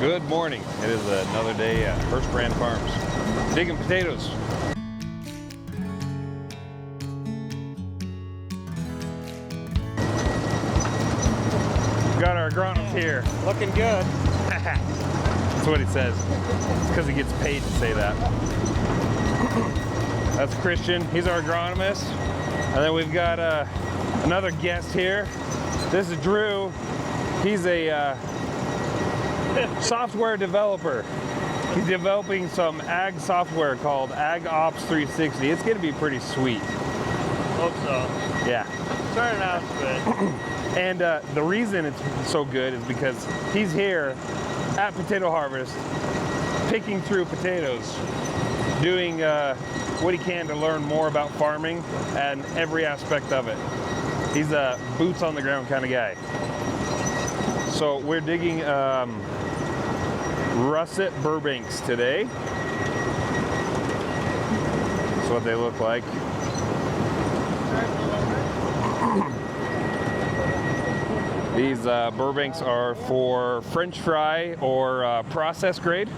Good morning. It is another day at Hurst Brand Farms. Digging potatoes. We've got our agronomist here. Looking good. That's what he says. It's because he gets paid to say that. That's Christian. He's our agronomist. And then we've got another guest here. This is Drew. He's a software developer. He's developing some ag software called Ag Ops 360. It's going to be pretty sweet. Hope so. Yeah. Turning out good. And the reason it's so good is because he's here at potato harvest, picking through potatoes, doing what he can to learn more about farming and every aspect of it. He's a boots on the ground kind of guy. So we're digging russet Burbanks today. That's what they look like. These Burbanks are for French fry or process grade.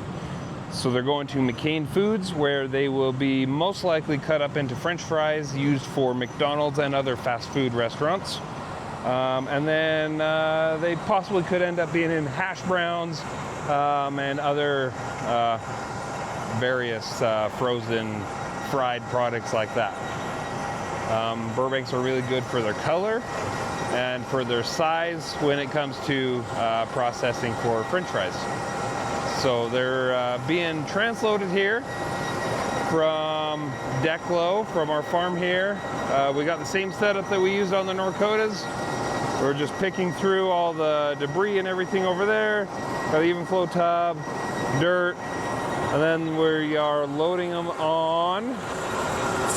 So they're going to McCain Foods, where they will be most likely cut up into French fries used for McDonald's and other fast food restaurants. And then they possibly could end up being in hash browns and other various frozen fried products like that. Burbanks are really good for their color and for their size when it comes to processing for French fries. So they're being transloaded here from Declo, from our farm here. We got the same setup that we used on the Norcotas. We're just picking through all the debris and everything over there. Got the even flow tub, dirt, and then we are loading them on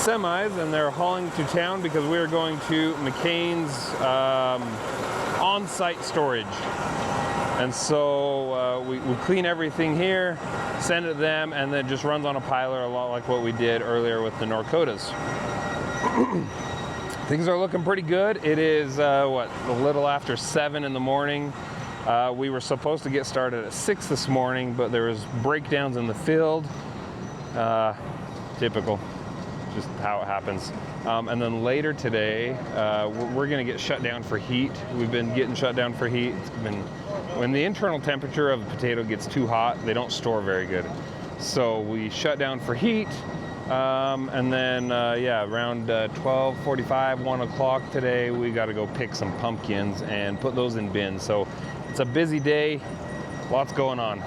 semis, and they're hauling to town because we are going to McCain's on-site storage. And so we clean everything here, send it to them, and then just runs on a piler, a lot like what we did earlier with the Norcotas. Things are looking pretty good. It is, a little after 7 in the morning. We were supposed to get started at 6 this morning, but there was breakdowns in the field. Typical, just how it happens. And then later today, we're gonna get shut down for heat. We've been getting shut down for heat. It's been, when the internal temperature of the potato gets too hot, they don't store very good. So we shut down for heat. And then, around 12:45, 1 o'clock today, we got to go pick some pumpkins and put those in bins. So it's a busy day, lots going on.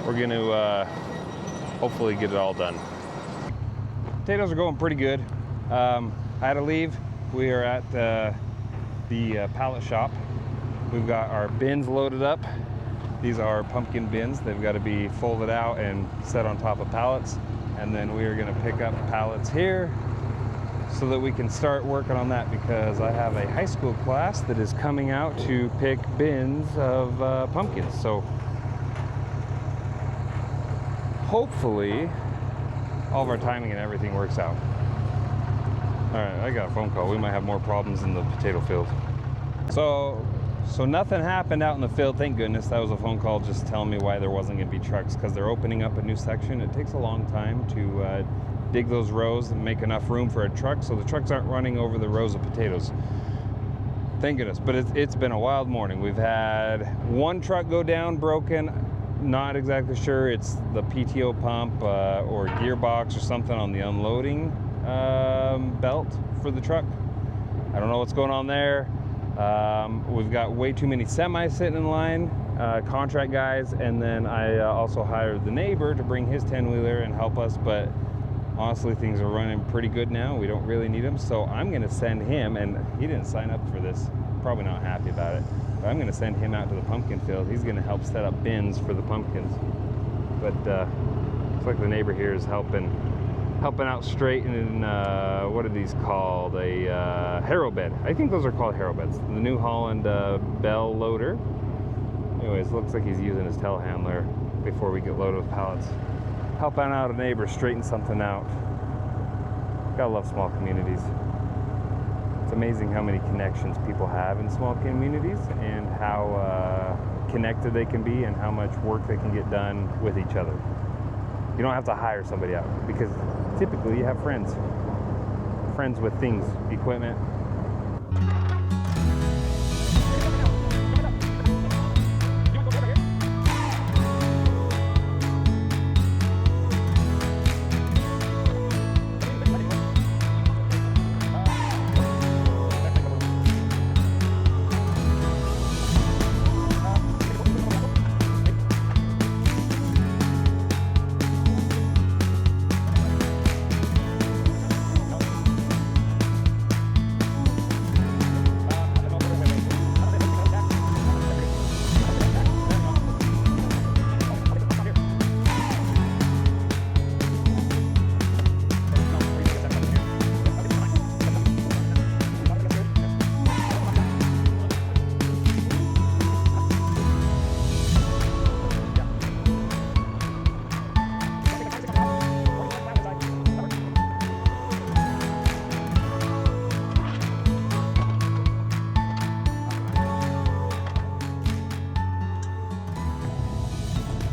We're going to hopefully get it all done. Potatoes are going pretty good. I had to leave. We are at the pallet shop. We've got our bins loaded up. These are pumpkin bins. They've got to be folded out and set on top of pallets. And then we are going to pick up pallets here so that we can start working on that, because I have a high school class that is coming out to pick bins of pumpkins. So hopefully all of our timing and everything works out. All right, I got a phone call. We might have more problems in the potato field. So nothing happened out in the field, thank goodness. That was a phone call just telling me why there wasn't going to be trucks, because they're opening up a new section. It takes a long time to dig those rows and make enough room for a truck, so the trucks aren't running over the rows of potatoes. Thank goodness, but it's been a wild morning. We've had one truck go down broken. Not exactly sure it's the PTO pump or gearbox or something on the unloading belt for the truck. I don't know what's going on there. We've got way too many semis sitting in line, contract guys, and then I also hired the neighbor to bring his 10-wheeler and help us, but honestly things are running pretty good now. We don't really need him, so I'm going to send him, and he didn't sign up for this, probably not happy about it, but I'm going to send him out to the pumpkin field. He's going to help set up bins for the pumpkins, but looks like the neighbor here is helping out straightening, what are these called? A harrow bed. I think those are called harrow beds. The New Holland bell loader. Anyways, looks like he's using his telehandler before we get loaded with pallets. Helping out a neighbor straighten something out. Gotta love small communities. It's amazing how many connections people have in small communities and how connected they can be and how much work they can get done with each other. You don't have to hire somebody out because typically you have friends with things, equipment.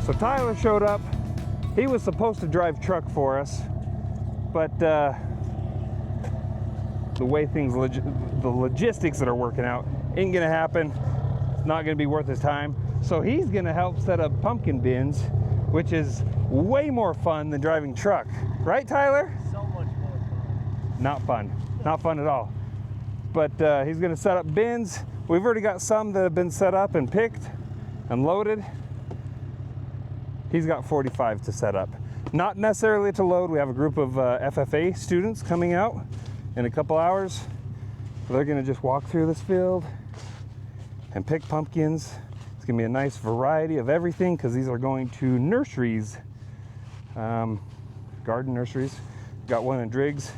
So Tyler showed up. He was supposed to drive truck for us, but the way things, the logistics that are working out ain't gonna happen. It's not gonna be worth his time. So he's gonna help set up pumpkin bins, which is way more fun than driving truck. Right, Tyler? So much more fun. Not fun. Not fun at all. But he's gonna set up bins. We've already got some that have been set up and picked and loaded. He's got 45 to set up. Not necessarily to load. We have a group of FFA students coming out in a couple hours. They're gonna just walk through this field and pick pumpkins. It's gonna be a nice variety of everything because these are going to nurseries, garden nurseries. Got one in Driggs,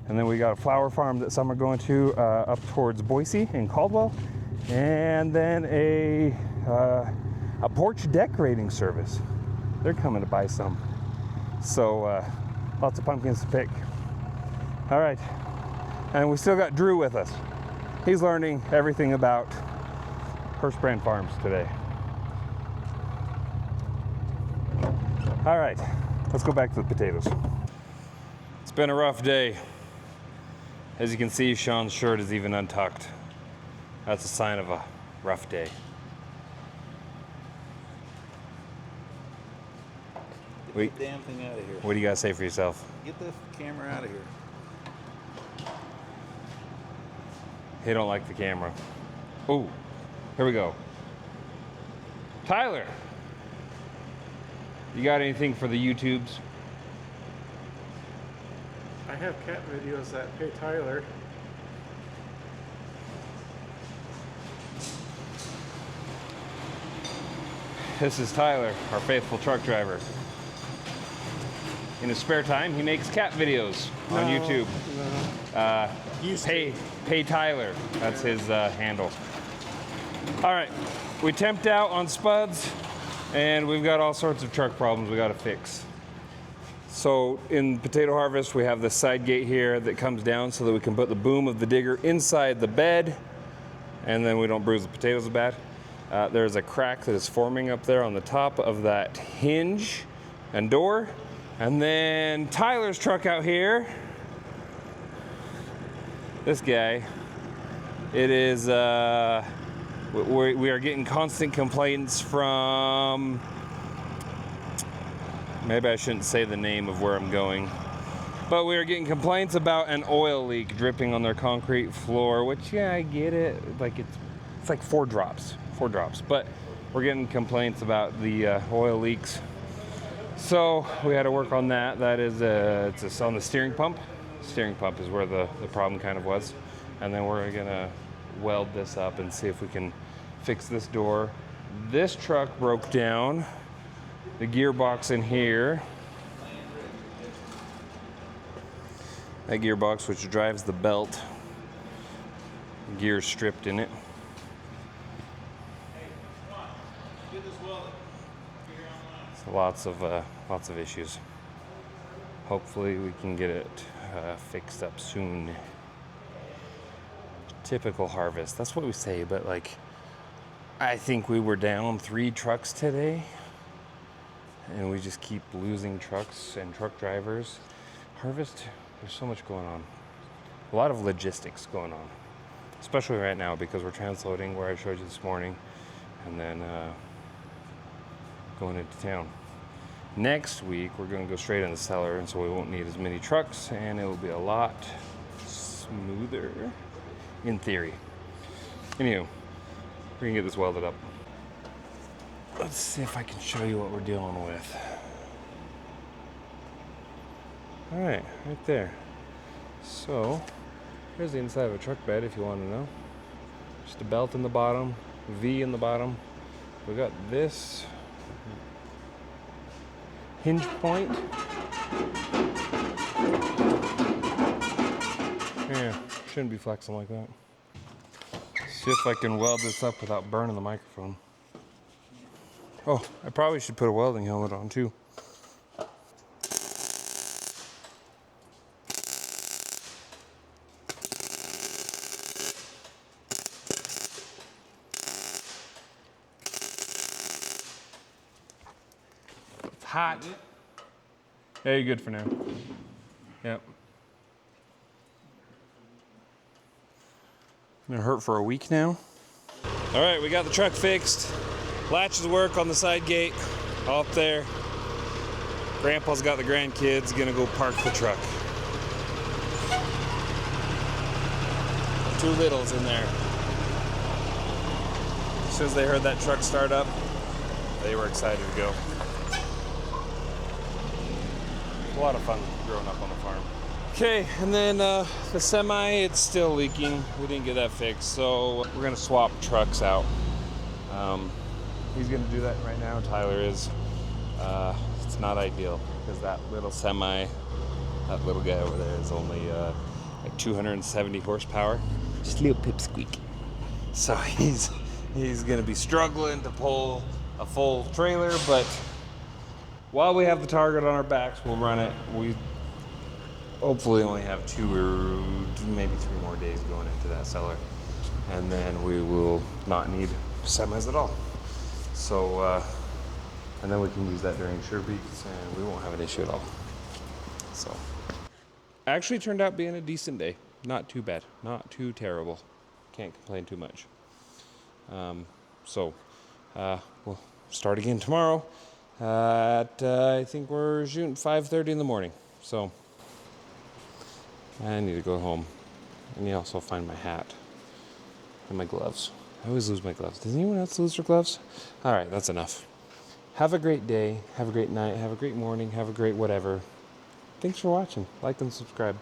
and then we got a flower farm that some are going to up towards Boise in Caldwell, and then a porch decorating service. They're coming to buy some. So lots of pumpkins to pick. All right, and we still got Drew with us. He's learning everything about Hurst Brand Farms today. All right, let's go back to the potatoes. It's been a rough day. As you can see, Sean's shirt is even untucked. That's a sign of a rough day. Get the damn thing out of here. What do you gotta say for yourself? Get the camera out of here. He don't like the camera. Oh, here we go. Tyler, you got anything for the YouTubes? I have cat videos that pay Tyler. This is Tyler, our faithful truck driver. In his spare time, he makes cat videos on YouTube. Pay Tyler, that's his handle. All right, we temped out on spuds, and we've got all sorts of truck problems we gotta fix. So in potato harvest, we have the side gate here that comes down so that we can put the boom of the digger inside the bed, and then we don't bruise the potatoes as bad. There's a crack that is forming up there on the top of that hinge and door. And then Tyler's truck out here, this guy, it is, we are getting constant complaints from, maybe I shouldn't say the name of where I'm going, but we are getting complaints about an oil leak dripping on their concrete floor, which, yeah, I get it, like it's like four drops, but we're getting complaints about the oil leaks. So we had to work on that. That is, it's on the steering pump. Steering pump is where the problem kind of was. And then we're gonna weld this up and see if we can fix this door. This truck broke down. The gearbox in here. That gearbox, which drives the belt. Gears stripped in it. So lots of issues. Hopefully we can get it fixed up soon. Typical harvest. That's what we say, but like I think we were down 3 trucks today, and we just keep losing trucks and truck drivers. Harvest, there's so much going on. A lot of logistics going on, especially right now because we're transloading where I showed you this morning, and then going into town. Next week, we're going to go straight in the cellar, and so we won't need as many trucks, and it'll be a lot smoother in theory. Anywho, we're going to get this welded up. Let's see if I can show you what we're dealing with. All right there. So, here's the inside of a truck bed if you want to know. Just a belt in the bottom, V in the bottom. We got this hinge point. Yeah, shouldn't be flexing like that. See if I can weld this up without burning the microphone. Oh, I probably should put a welding helmet on too. It's hot. Yeah, you're good for now. Yep. Gonna hurt for a week now. All right, we got the truck fixed. Latches work on the side gate, up there. Grandpa's got the grandkids, gonna go park the truck. 2 littles in there. As soon as they heard that truck start up, they were excited to go. A lot of fun growing up on the farm. Okay, and then the semi, it's still leaking. We didn't get that fixed, so we're gonna swap trucks out. He's gonna do that right now, Tyler is. It's not ideal, because that little semi, that little guy over there is only like 270 horsepower. Just a little pipsqueak. So he's gonna be struggling to pull a full trailer, but while we have the target on our backs, we'll run it. We hopefully only have 2 or maybe 3 more days going into that cellar, and then we will not need semis at all. So, and then we can use that during sure beats, and we won't have an issue at all. So, actually turned out being a decent day. Not too bad, not too terrible. Can't complain too much. We'll start again tomorrow at I think we're shooting 5:30 in the morning. So, I need to go home. I need to also find my hat and my gloves. I always lose my gloves. Does anyone else lose their gloves? All right, that's enough. Have a great day. Have a great night. Have a great morning. Have a great whatever. Thanks for watching. Like and subscribe.